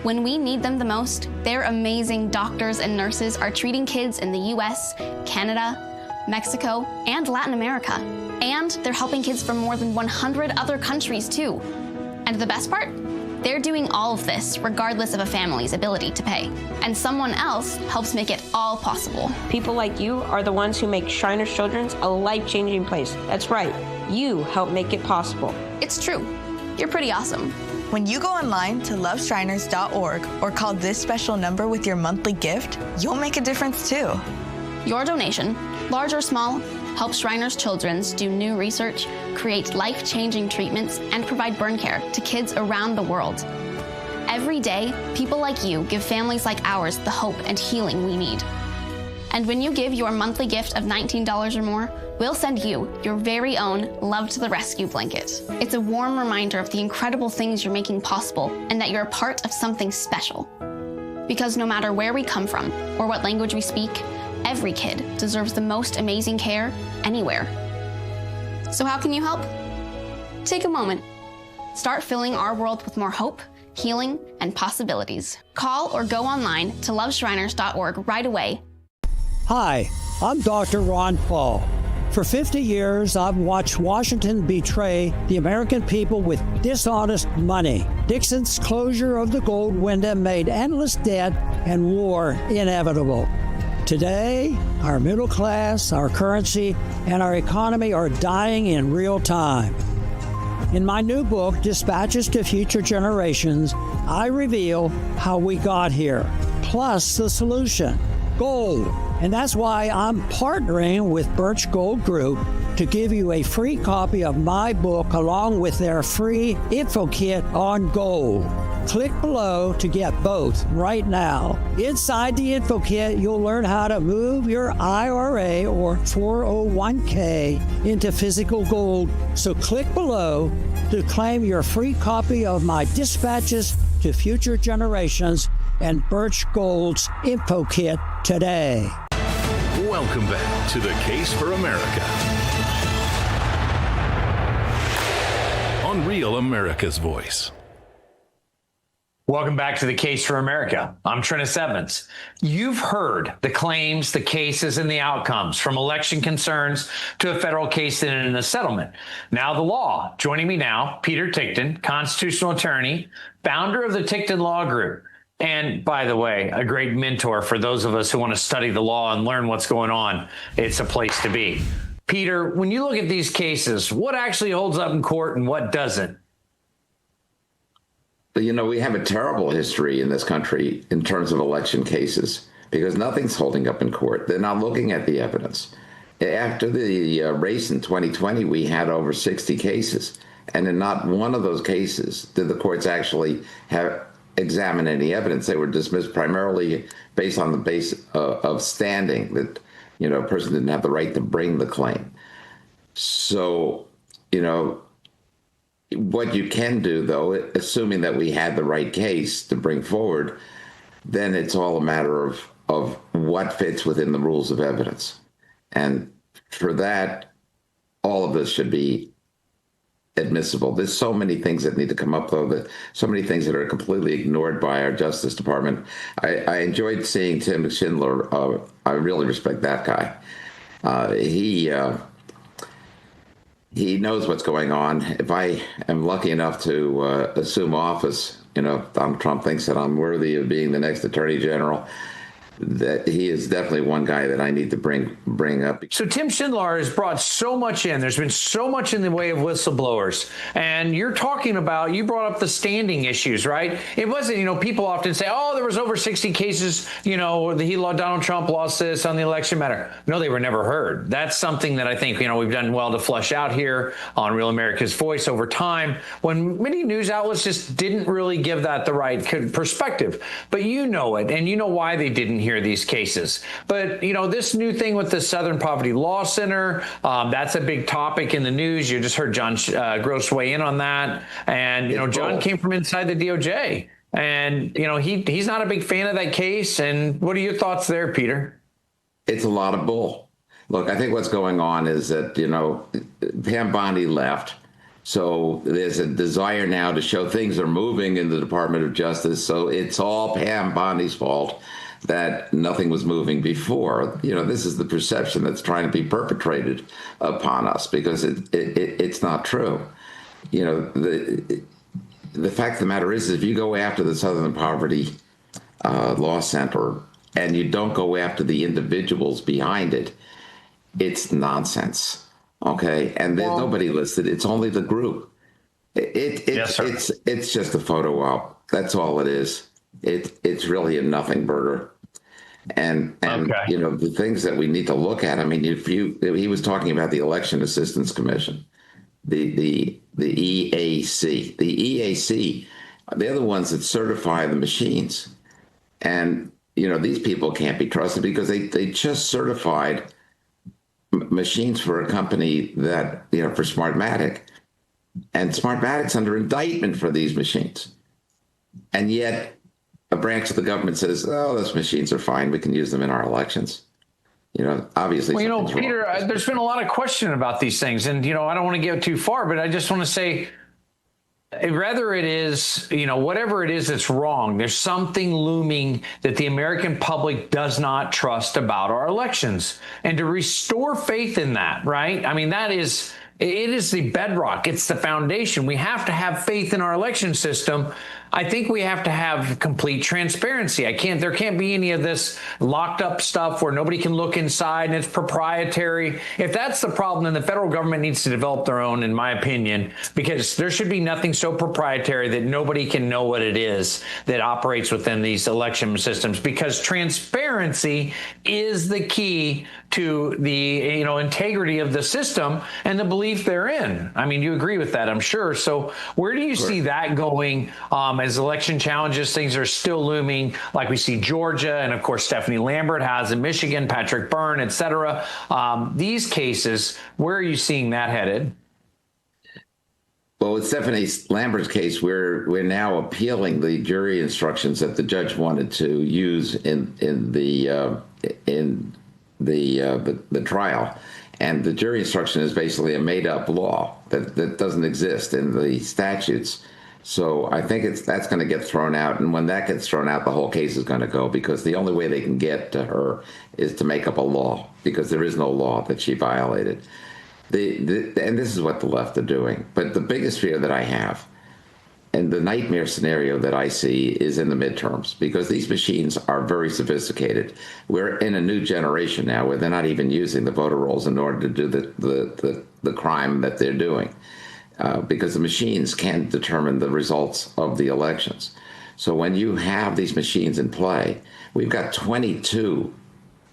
Speaker 9: When we need them the most, their amazing doctors and nurses are treating kids in the US, Canada, Mexico, and Latin America. And they're helping kids from more than 100 other countries too. And the best part? They're doing all of this regardless of a family's ability to pay. And someone else helps make it all possible.
Speaker 10: People like you are the ones who make Shriners Children's a life-changing place. That's right. You help make it possible.
Speaker 9: It's true. You're pretty awesome.
Speaker 11: When you go online to loveshriners.org or call this special number with your monthly gift, you'll make a difference too.
Speaker 9: Your donation, large or small, helps Shriners Children's do new research, create life-changing treatments, and provide burn care to kids around the world. Every day, people like you give families like ours the hope and healing we need. And when you give your monthly gift of $19 or more, we'll send you your very own Love to the Rescue blanket. It's a warm reminder of the incredible things you're making possible and that you're a part of something special. Because no matter where we come from or what language we speak, every kid deserves the most amazing care anywhere. So how can you help? Take a moment. Start filling our world with more hope, healing, and possibilities. Call or go online to loveshriners.org right away.
Speaker 12: Hi, I'm Dr. Ron Paul. For 50 years, I've watched Washington betray the American people with dishonest money. Nixon's closure of the gold window made endless debt and war inevitable. Today, our middle class, our currency, and our economy are dying in real time. In my new book, Dispatches to Future Generations, I reveal how we got here, plus the solution, gold. And that's why I'm partnering with Birch Gold Group to give you a free copy of my book along with their free info kit on gold. Click below to get both right now. Inside the info kit, you'll learn how to move your IRA or 401k into physical gold. So click below to claim your free copy of my Dispatches to Future Generations and Birch Gold's info kit today.
Speaker 5: Welcome back to The Case for America on Real America's Voice.
Speaker 6: Welcome back to The Case for America. I'm Treniss Evans. You've heard the claims, the cases, and the outcomes from election concerns to a federal case and a settlement. Now the law. Joining me now, Peter Tickton, constitutional attorney, founder of the Tickton Law Group. And by the way, a great mentor for those of us who want to study the law and learn what's going on. It's a place to be. Peter, when you look at these cases, what actually holds up in court and what doesn't?
Speaker 8: you know, we have a terrible history in this country in terms of election cases because nothing's holding up in court. They're not looking at the evidence. After the race in 2020, we had over 60 cases, and in not one of those cases did the courts actually have examined any evidence. They were dismissed primarily based on the base of standing, that, you know, a person didn't have the right to bring the claim. So, you know, what you can do, though, assuming that we had the right case to bring forward, then it's all a matter of what fits within the rules of evidence. And for that, all of this should be admissible. There's so many things that need to come up, though, that so many things that are completely ignored by our Justice Department. I enjoyed seeing Tim Schindler. I really respect that guy. He knows what's going on. If I am lucky enough to assume office, you know, Donald Trump thinks that I'm worthy of being the next Attorney General, that he is definitely one guy that I need to bring up.
Speaker 6: So Tim Schindler has brought so much in. There's been so much in the way of whistleblowers. And you're talking about, you brought up the standing issues, right? It wasn't, you know, people often say, oh, there was over 60 cases, you know, Donald Trump lost this on the election matter. No, they were never heard. That's something that I think, you know, we've done well to flush out here on Real America's Voice over time, when many news outlets just didn't really give that the right perspective. But you know it, and you know why they didn't hear these cases. But, you know, this new thing with the Southern Poverty Law Center, that's a big topic in the news. You just heard John Gross weigh in on that. And, you know, John came from inside the DOJ. And, you know, he's not a big fan of that case. And what are your thoughts there, Peter?
Speaker 8: It's a lot of bull. Look, I think what's going on is that, you know, Pam Bondi left. So there's a desire now to show things are moving in the Department of Justice. So it's all Pam Bondi's fault that nothing was moving before. You know, this is the perception that's trying to be perpetrated upon us, because it's not true. You know, the fact of the matter is, if you go after the Southern Poverty Law Center and you don't go after the individuals behind it, it's nonsense. Okay, and there's nobody listed. It's only the group. It's just a photo op. That's all it is. It's really a nothing burger. And you know, the things that we need to look at, I mean, he was talking about the Election Assistance Commission, the EAC. The EAC, they're the ones that certify the machines. And, you know, these people can't be trusted because they just certified machines for a company that, you know, for Smartmatic. And Smartmatic's under indictment for these machines. And yet a branch of the government says, oh, those machines are fine. We can use them in our elections. You know, obviously.
Speaker 6: Well, you know, Peter, there's been a lot of question about these things. And, you know, I don't want to get too far, but I just want to say, whether it is, you know, whatever it is that's wrong, there's something looming that the American public does not trust about our elections. And to restore faith in that, right? I mean, it is the bedrock. It's the foundation. We have to have faith in our election system. I think we have to have complete transparency. There can't be any of this locked up stuff where nobody can look inside and it's proprietary. If that's the problem, then the federal government needs to develop their own, in my opinion, because there should be nothing so proprietary that nobody can know what it is that operates within these election systems, because transparency is the key to the, you know, integrity of the system and the belief therein. I mean, you agree with that, I'm sure. So where do you see that going? As election challenges, things are still looming, like we see Georgia, and of course Stephanie Lambert has in Michigan, Patrick Byrne, et cetera. These cases, where are you seeing that headed?
Speaker 8: Well, with Stephanie Lambert's case, we're now appealing the jury instructions that the judge wanted to use in the trial. And the jury instruction is basically a made-up law that doesn't exist in the statutes. So I think that's going to get thrown out. And when that gets thrown out, the whole case is going to go, because the only way they can get to her is to make up a law, because there is no law that she violated. And this is what the left are doing. But the biggest fear that I have, and the nightmare scenario that I see, is in the midterms, because these machines are very sophisticated. We're in a new generation now where they're not even using the voter rolls in order to do the crime that they're doing. because the machines can't determine the results of the elections. So when you have these machines in play, we've got 22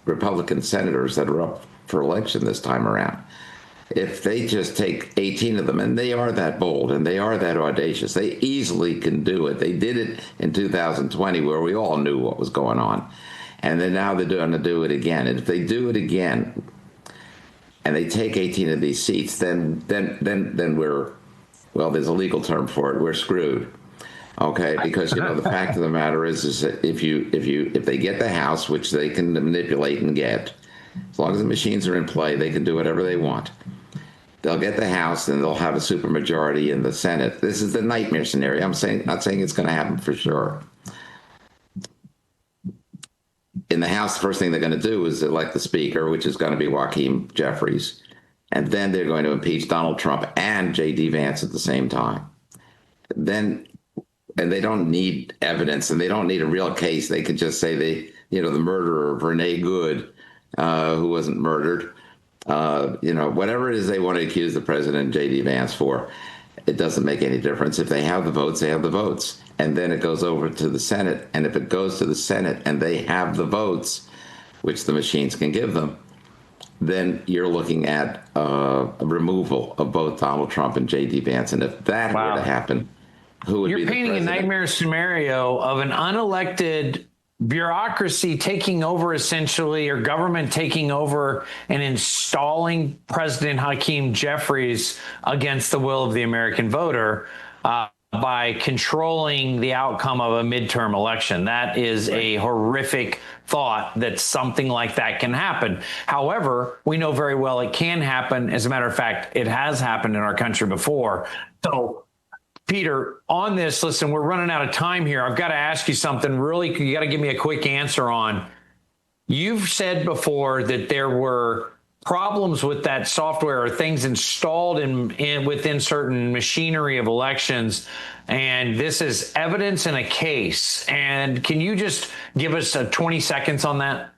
Speaker 8: Republican senators that are up for election this time around. If they just take 18 of them, and they are that bold and they are that audacious, they easily can do it. They did it in 2020 where we all knew what was going on. And then now they're going to do it again. And if they do it again and they take 18 of these seats, then we're, well, there's a legal term for it, we're screwed. Okay, because the fact of the matter is that if they get the House, which they can manipulate and get, as long as the machines are in play, they can do whatever they want. They'll get the House and they'll have a supermajority in the Senate. This is the nightmare scenario. I'm not saying it's going to happen for sure. In the House, the first thing they're going to do is elect the Speaker, which is going to be Hakeem Jeffries, and then they're going to impeach Donald Trump and J.D. Vance at the same time. And they don't need evidence, and they don't need a real case. They could just say the murderer of Renee Good, who wasn't murdered, whatever it is they want to accuse the president, J.D. Vance, for. It doesn't make any difference. If they have the votes, they have the votes. And then it goes over to the Senate. And if it goes to the Senate and they have the votes, which the machines can give them, then you're looking at a removal of both Donald Trump and J.D. Vance. And if that were to happen, who would be the president? You're
Speaker 6: painting a nightmare scenario of an unelected bureaucracy taking over, essentially, or government taking over and installing President Hakeem Jeffries against the will of the American voter by controlling the outcome of a midterm election. That is a horrific thought that something like that can happen. However, we know very well it can happen. As a matter of fact, it has happened in our country before. So, Peter, on this, listen, we're running out of time here. I've got to ask you something really, you got to give me a quick answer on. You've said before that there were problems with that software or things installed within certain machinery of elections, and this is evidence in a case. And can you just give us 20 seconds on that?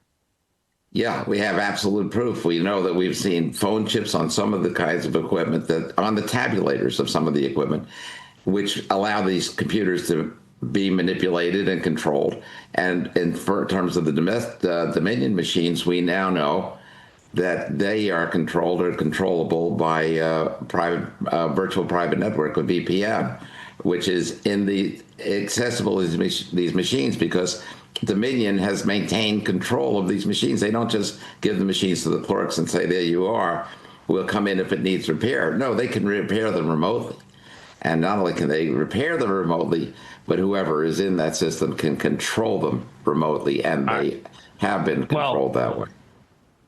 Speaker 8: Yeah, we have absolute proof. We know that we've seen phone chips on some of the kinds of equipment, that on the tabulators of some of the equipment, which allow these computers to be manipulated and controlled. And in terms of the Dominion machines, we now know that they are controlled or controllable by virtual private network, or VPN, which is accessible to these machines, because Dominion has maintained control of these machines. They don't just give the machines to the clerks and say, there you are, we'll come in if it needs repair. No, they can repair them remotely. And not only can they repair them remotely, but whoever is in that system can control them remotely, and they have been controlled that way.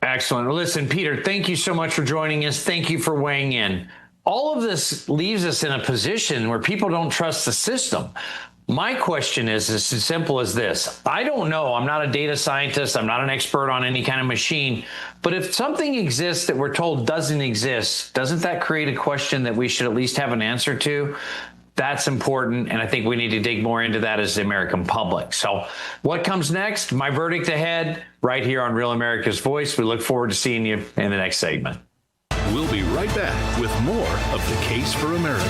Speaker 6: Excellent. Listen, Peter, thank you so much for joining us. Thank you for weighing in. All of this leaves us in a position where people don't trust the system. My question is as simple as this. I don't know. I'm not a data scientist. I'm not an expert on any kind of machine. But if something exists that we're told doesn't exist, doesn't that create a question that we should at least have an answer to? That's important, and I think we need to dig more into that as the American public. So what comes next? My verdict ahead, right here on Real America's Voice. We look forward to seeing you in the next segment.
Speaker 5: We'll be right back with more of The Case for America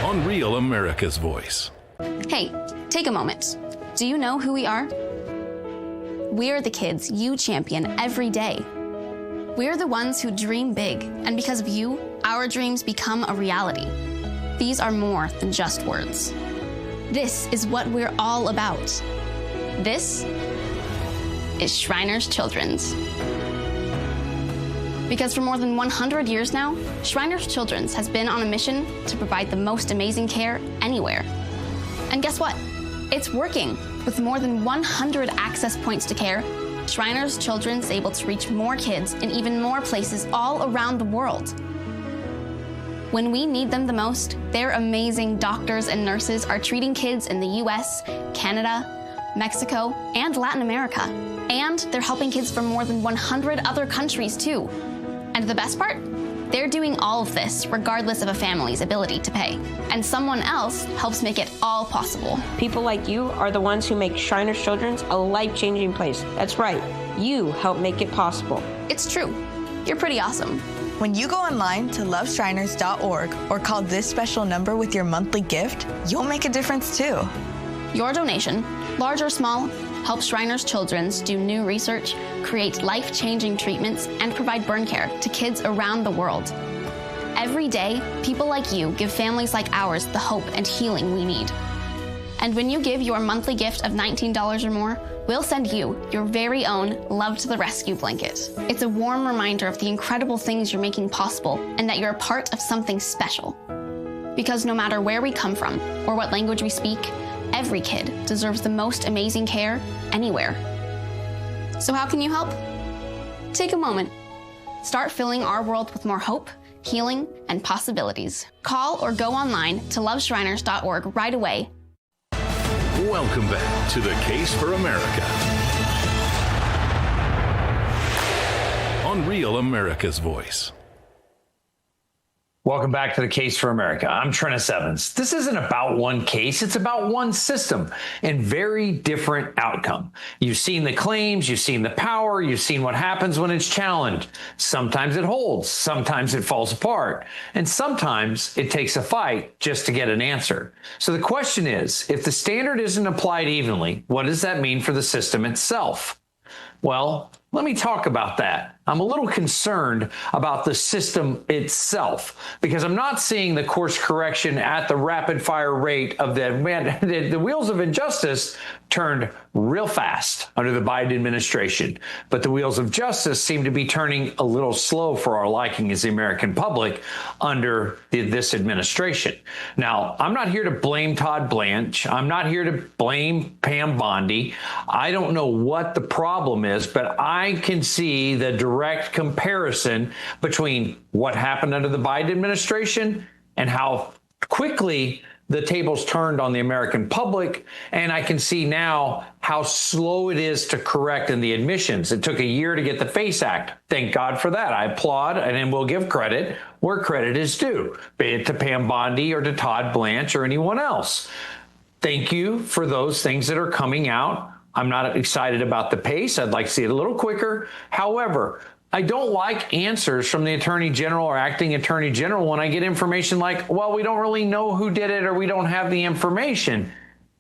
Speaker 5: on Real America's Voice.
Speaker 9: Hey, take a moment. Do you know who we are? We're the kids you champion every day. We're the ones who dream big, and because of you, our dreams become a reality. These are more than just words. This is what we're all about. This is Shriners Children's. Because for more than 100 years now, Shriners Children's has been on a mission to provide the most amazing care anywhere. And guess what? It's working. With more than 100 access points to care, Shriners Children's is able to reach more kids in even more places all around the world. When we need them the most, their amazing doctors and nurses are treating kids in the US, Canada, Mexico, and Latin America. And they're helping kids from more than 100 other countries too. And the best part? They're doing all of this regardless of a family's ability to pay. And someone else helps make it all possible.
Speaker 10: People like you are the ones who make Shriners Children's a life-changing place. That's right. You help make it possible.
Speaker 9: It's true. You're pretty awesome.
Speaker 11: When you go online to loveshriners.org or call this special number with your monthly gift, you'll make a difference too.
Speaker 9: Your donation, large or small, helps Shriners Children's do new research, create life-changing treatments, and provide burn care to kids around the world. Every day, people like you give families like ours the hope and healing we need. And when you give your monthly gift of $19 or more, we'll send you your very own Love to the Rescue blanket. It's a warm reminder of the incredible things you're making possible and that you're a part of something special. Because no matter where we come from or what language we speak, every kid deserves the most amazing care anywhere. So how can you help? Take a moment. Start filling our world with more hope, healing, and possibilities. Call or go online to loveshriners.org right away.
Speaker 5: Welcome back to The Case for America on Real America's Voice.
Speaker 6: Welcome back to The Case for America. I'm Treniss Evans. This isn't about one case. It's about one system and very different outcome. You've seen the claims, you've seen the power, you've seen what happens when it's challenged. Sometimes it holds, sometimes it falls apart, and sometimes it takes a fight just to get an answer. So the question is, if the standard isn't applied evenly, what does that mean for the system itself? Well, let me talk about that. I'm a little concerned about the system itself because I'm not seeing the course correction at the rapid fire rate of the wheels of injustice turned real fast under the Biden administration. But the wheels of justice seem to be turning a little slow for our liking as the American public under this administration. Now, I'm not here to blame Todd Blanche. I'm not here to blame Pam Bondi. I don't know what the problem is, but I can see the direct comparison between what happened under the Biden administration and how quickly the tables turned on the American public. And I can see now how slow it is to correct in the admissions. It took a year to get the FACE Act. Thank God for that. I applaud and will give credit where credit is due, be it to Pam Bondi or to Todd Blanche or anyone else. Thank you for those things that are coming out. I'm not excited about the pace. I'd like to see it a little quicker. However, I don't like answers from the Attorney General or acting Attorney General when I get information like, well, we don't really know who did it or we don't have the information.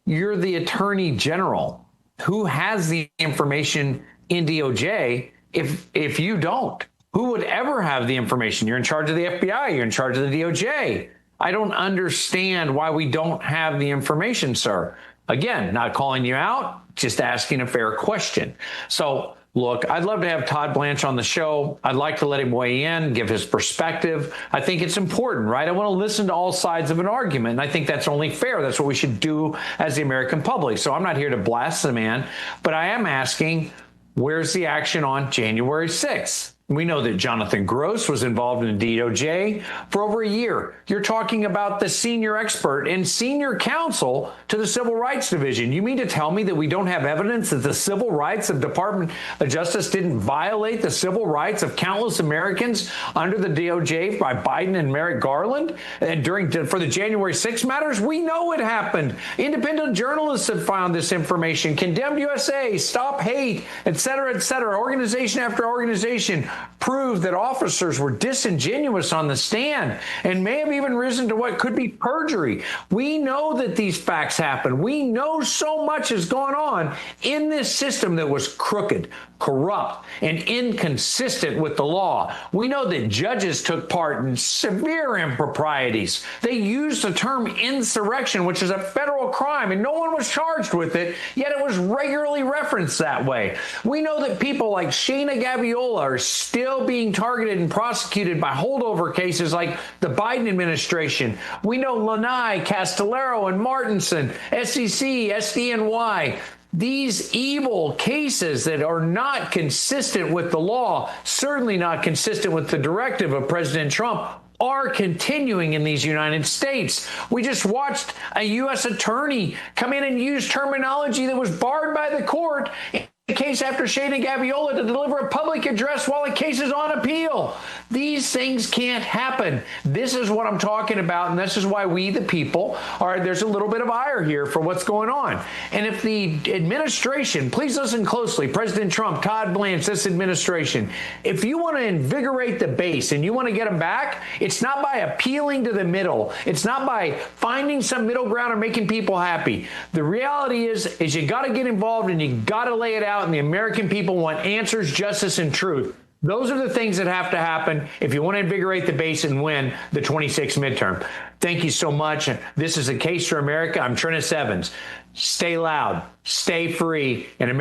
Speaker 6: You're the Attorney General. Who has the information in DOJ if you don't? Who would ever have the information? You're in charge of the FBI. You're in charge of the DOJ. I don't understand why we don't have the information, sir. Again, not calling you out, just asking a fair question. So, look, I'd love to have Todd Blanche on the show. I'd like to let him weigh in, give his perspective. I think it's important, right? I want to listen to all sides of an argument, and I think that's only fair. That's what we should do as the American public. So I'm not here to blast the man, but I am asking, where's the action on January 6th? We know that Jonathan Gross was involved in DOJ for over a year. You're talking about the senior expert and senior counsel to the Civil Rights Division. You mean to tell me that we don't have evidence that the civil rights of Department of Justice didn't violate the civil rights of countless Americans under the DOJ by Biden and Merrick Garland? And for the January 6 matters, we know it happened. Independent journalists have found this information. Condemned USA, Stop Hate, et cetera, organization after organization proved that officers were disingenuous on the stand and may have even risen to what could be perjury. We know that these facts happen. We know so much has gone on in this system that was crooked, corrupt, and inconsistent with the law. We know that judges took part in severe improprieties. They used the term insurrection, which is a federal crime, and no one was charged with it, yet it was regularly referenced that way. We know that people like Shayna Gaviola are still being targeted and prosecuted by holdover cases like the Biden administration. We know Lanai, Castellero, and Martinson, SEC, SDNY. These evil cases that are not consistent with the law, certainly not consistent with the directive of President Trump, are continuing in these United States. We just watched a U.S. attorney come in and use terminology that was barred by the court case after Shana Gaviola to deliver a public address while a case is on appeal. These things can't happen. This is what I'm talking about, and this is why we, the people, there's a little bit of ire here for what's going on. And if the administration, please listen closely, President Trump, Todd Blanche, this administration, if you want to invigorate the base and you want to get them back, it's not by appealing to the middle. It's not by finding some middle ground or making people happy. The reality is you got to get involved and you got to lay it out. And the American people want answers, justice, and truth. Those are the things that have to happen if you want to invigorate the base and win the 26th midterm. Thank you so much. This is A Case for America. I'm Treniss Evans. Stay loud, stay free, and America.